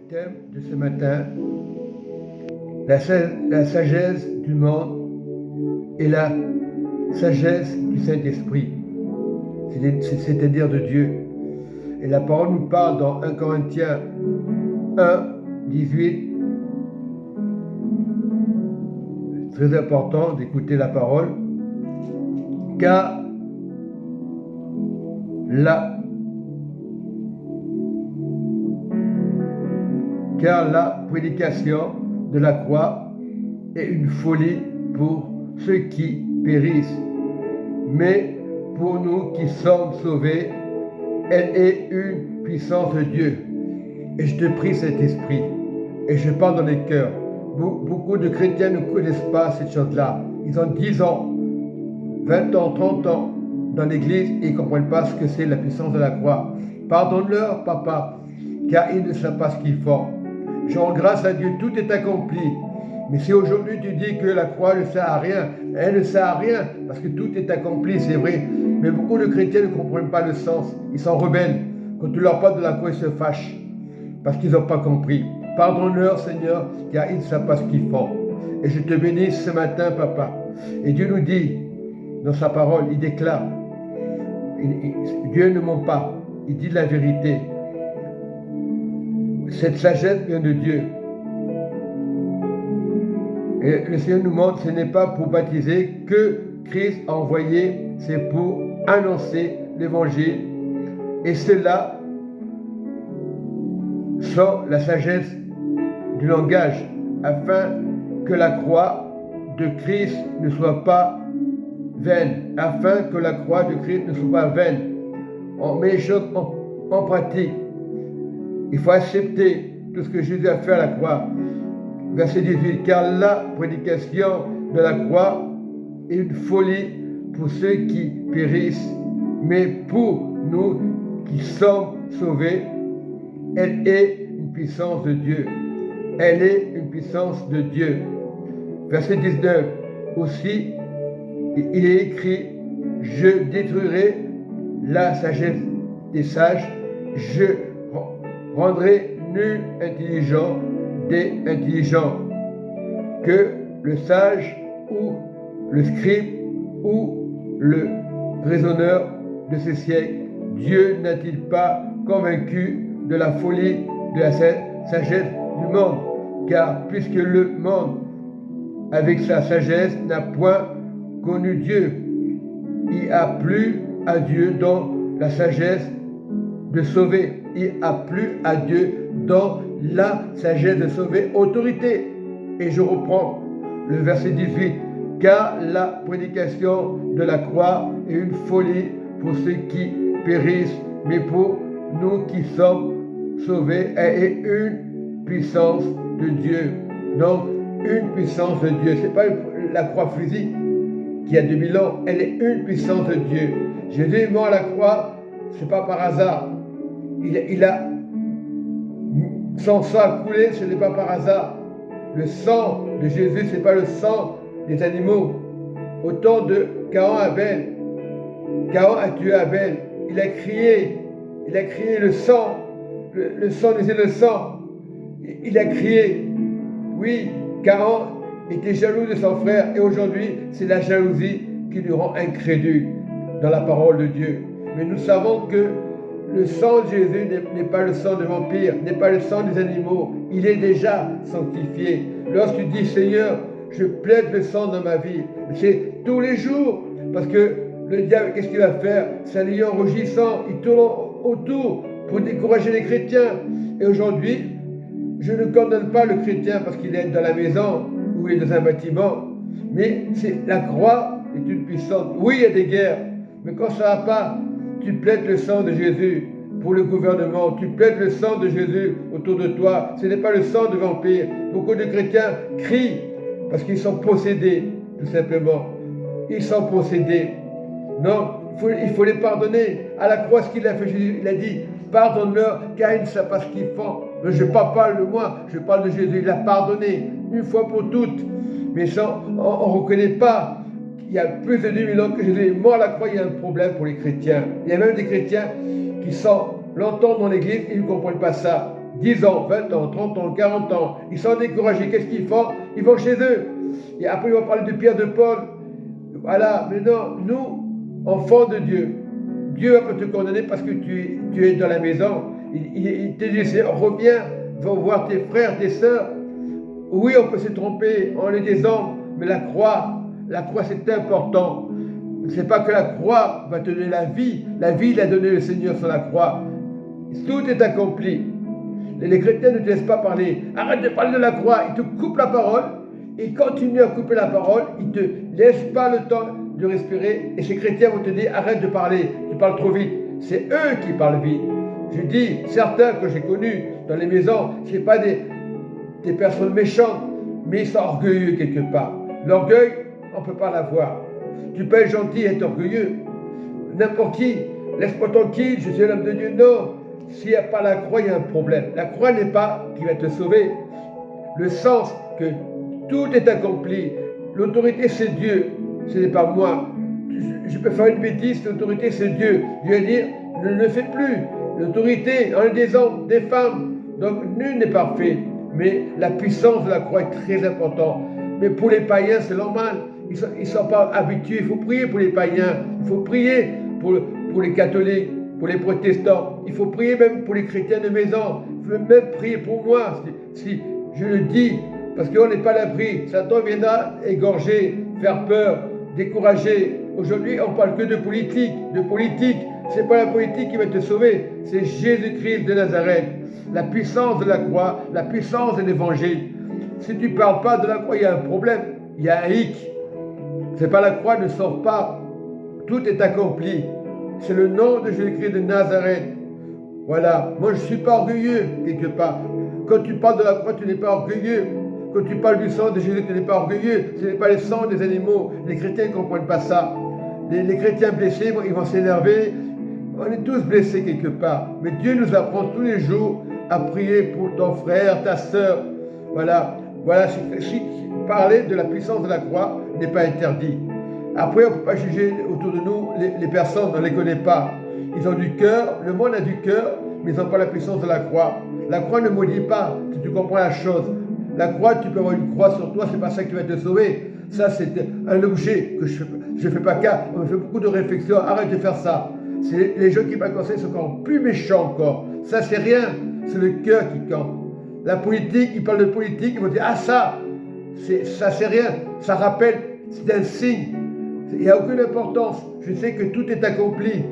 thème de ce matin, la sagesse du monde et la sagesse du Saint-Esprit, c'est-à-dire de Dieu. Et la parole nous parle dans 1 Corinthiens 1, 18. C'est très important d'écouter la parole, car la prédication de la croix est une folie pour ceux qui périssent, mais pour nous qui sommes sauvés, elle est une puissance de Dieu. Et je te prie, Saint-Esprit, et je parle dans les cœurs. Beaucoup de chrétiens ne connaissent pas cette chose-là. Ils ont 10 ans, 20 ans, 30 ans dans l'église et ils ne comprennent pas ce que c'est la puissance de la croix. Pardonne-leur, papa, car ils ne savent pas ce qu'ils font. Je rends grâce à Dieu, tout est accompli. Mais si aujourd'hui tu dis que la croix ne sert à rien, elle ne sert à rien, parce que tout est accompli, c'est vrai. Mais beaucoup de chrétiens ne comprennent pas le sens. Ils sont rebelles. Quand tu leur parles de la croix, ils se fâchent, parce qu'ils n'ont pas compris. Pardonne-leur, Seigneur, car ils ne savent pas ce qu'ils font. Et je te bénis ce matin, papa. Et Dieu nous dit, dans sa parole, il déclare, Dieu ne ment pas, il dit la vérité. Cette sagesse vient de Dieu. Et le Seigneur nous montre, ce n'est pas pour baptiser que Christ a envoyé, c'est pour annoncer l'évangile. Et cela sans la sagesse du langage, afin que la croix de Christ ne soit pas vaine, afin que la croix de Christ ne soit pas vaine. On met les choses en pratique. Il faut accepter tout ce que Jésus a fait à la croix. Verset 18, car la prédication de la croix est une folie pour ceux qui périssent, mais pour nous qui sommes sauvés, elle est une puissance de Dieu. Elle est une puissance de Dieu. Verset 19, aussi, il est écrit, je détruirai la sagesse des sages, je rendrai nul intelligent des intelligents. Que le sage ou le scribe ou le raisonneur de ce siècle, Dieu n'a-t-il pas convaincu de la folie de la sagesse du monde? Car puisque le monde, avec sa sagesse, n'a point connu Dieu, il a plu à Dieu dans la sagesse de sauver. Il a plu à Dieu dans la sagesse de sauver autorité. Et je reprends le verset 18. Car la prédication de la croix est une folie pour ceux qui périssent, mais pour nous qui sommes sauvés, elle est une puissance de Dieu. Donc, une puissance de Dieu. Ce n'est pas la croix physique qui a 2000 ans, elle est une puissance de Dieu. Jésus est mort à la croix, ce n'est pas par hasard. Son sang a coulé, ce n'est pas par hasard. Le sang de Jésus, ce n'est pas le sang des animaux. Au temps de Caïn a tué Abel. Il a crié le sang. Le sang disait le sang. Il a crié. Oui, Caïn était jaloux de son frère et aujourd'hui, c'est la jalousie qui nous rend incrédules dans la parole de Dieu. Mais nous savons que le sang de Jésus n'est pas le sang de vampire, n'est pas le sang des animaux. Il est déjà sanctifié. Lorsque tu dis, Seigneur, je plaide le sang dans ma vie, c'est tous les jours. Parce que le diable, qu'est-ce qu'il va faire? C'est un lion rugissant. Il tourne autour pour décourager les chrétiens. Et aujourd'hui, je ne condamne pas le chrétien parce qu'il est dans la maison ou il est dans un bâtiment. Mais la croix est une puissance. Oui, il y a des guerres. Mais quand ça ne va pas, tu plaides le sang de Jésus pour le gouvernement, tu plaides le sang de Jésus autour de toi. Ce n'est pas le sang de vampire. Beaucoup de chrétiens crient parce qu'ils sont possédés, tout simplement. Ils sont possédés. Non, il faut les pardonner. À la croix, ce qu'il a fait, Jésus, il a dit, pardonne-leur, car ils ne savent pas ce qu'ils font. Mais je ne parle pas de moi, je parle de Jésus. Il a pardonné, une fois pour toutes. Mais on ne reconnaît pas. Il y a plus de 2000 ans que Jésus est mort à la croix, il y a un problème pour les chrétiens. Il y a même des chrétiens qui sont longtemps dans l'église, ils ne comprennent pas ça. 10 ans, 20 ans, 30 ans, 40 ans, ils sont découragés. Qu'est-ce qu'ils font? Ils vont chez eux. Et après, ils vont parler de Pierre, de Paul. Voilà, maintenant, nous, enfants de Dieu, Dieu va pas te condamner parce que tu es dans la maison. Il te dit, reviens, va voir tes frères, tes sœurs. Oui, on peut se tromper, on est des hommes, mais la croix c'est important. C'est pas que la croix va te donner la vie il a donné le Seigneur sur la croix. Tout est accompli. Les chrétiens ne te laissent pas parler. Arrête de parler de la croix, ils te coupent la parole, ils continuent à couper la parole, ils te laissent pas le temps de respirer, et ces chrétiens vont te dire, arrête de parler, tu parles trop vite. C'est eux qui parlent vite. Je dis, certains que j'ai connus dans les maisons, ce n'est pas des personnes méchantes, mais ils sont orgueilleux quelque part. L'orgueil, on ne peut pas l'avoir. Tu peux être gentil et être orgueilleux. N'importe qui, laisse-moi tranquille, je suis l'homme de Dieu. Non, s'il n'y a pas la croix, il y a un problème. La croix n'est pas qui va te sauver. Le sens que tout est accompli. L'autorité, c'est Dieu, ce n'est pas moi. Je peux faire une bêtise, l'autorité, c'est Dieu. Dieu va dire, ne le fais plus. L'autorité, on est des hommes, des femmes. Donc, nul n'est parfait. Mais la puissance de la croix est très importante. Mais pour les païens, c'est normal. Ils ne sont pas habitués. Il faut prier pour les païens. Il faut prier pour les catholiques, pour les protestants. Il faut prier même pour les chrétiens de maison. Il faut même prier pour moi. Si je le dis, parce qu'on n'est pas à l'abri. Satan viendra égorger, faire peur, décourager. Aujourd'hui, on ne parle que de politique. Ce n'est pas la politique qui va te sauver. C'est Jésus-Christ de Nazareth. La puissance de la croix, la puissance de l'évangile. Si tu ne parles pas de la croix, il y a un problème. Il y a un hic. C'est pas la croix ne sauve pas. Tout est accompli. C'est le nom de Jésus-Christ de Nazareth. Voilà. Moi, je ne suis pas orgueilleux, quelque part. Quand tu parles de la croix, tu n'es pas orgueilleux. Quand tu parles du sang de Jésus, tu n'es pas orgueilleux. Ce n'est pas le sang des animaux. Les chrétiens ne comprennent pas ça. Les chrétiens blessés, ils vont s'énerver. On est tous blessés quelque part. Mais Dieu nous apprend tous les jours à prier pour ton frère, ta sœur. Voilà. Si parler de la puissance de la croix n'est pas interdit. Après, on ne peut pas juger autour de nous les personnes, on ne les connaît pas. Ils ont du cœur, le monde a du cœur, mais ils n'ont pas la puissance de la croix. La croix ne maudit pas, si tu comprends la chose. La croix, tu peux avoir une croix sur toi, c'est pas ça qui va te sauver. Ça, c'est un objet que je ne fais pas cas. On me fait beaucoup de réflexions, arrête de faire ça. C'est les gens qui ne sont pas conseillés sont encore plus méchants encore. Ça, c'est rien, c'est le cœur qui compte. La politique, ils parlent de politique, ils vont dire, ah ça c'est rien, ça rappelle, c'est un signe. Il n'y a aucune importance. Je sais que tout est accompli.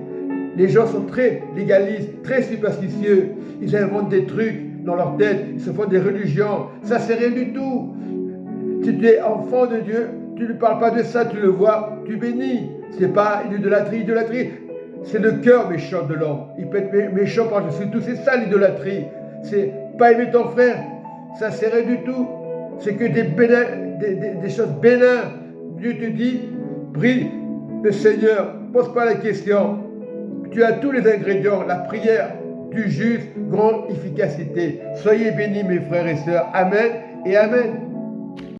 Les gens sont très légalistes, très superstitieux. Ils inventent des trucs dans leur tête, ils se font des religions. Ça, c'est rien du tout. Si tu es enfant de Dieu, tu ne parles pas de ça, tu le vois, tu bénis. C'est pas une idolâtrie. C'est le cœur méchant de l'homme. Il peut être méchant par-dessus tout. C'est ça l'idolâtrie. C'est pas aimer ton frère. Ça, c'est rien du tout. C'est que des choses bénins. Dieu te dit, prie le Seigneur, pose pas la question. Tu as tous les ingrédients, la prière du juste, grande efficacité. Soyez bénis mes frères et sœurs. Amen et Amen.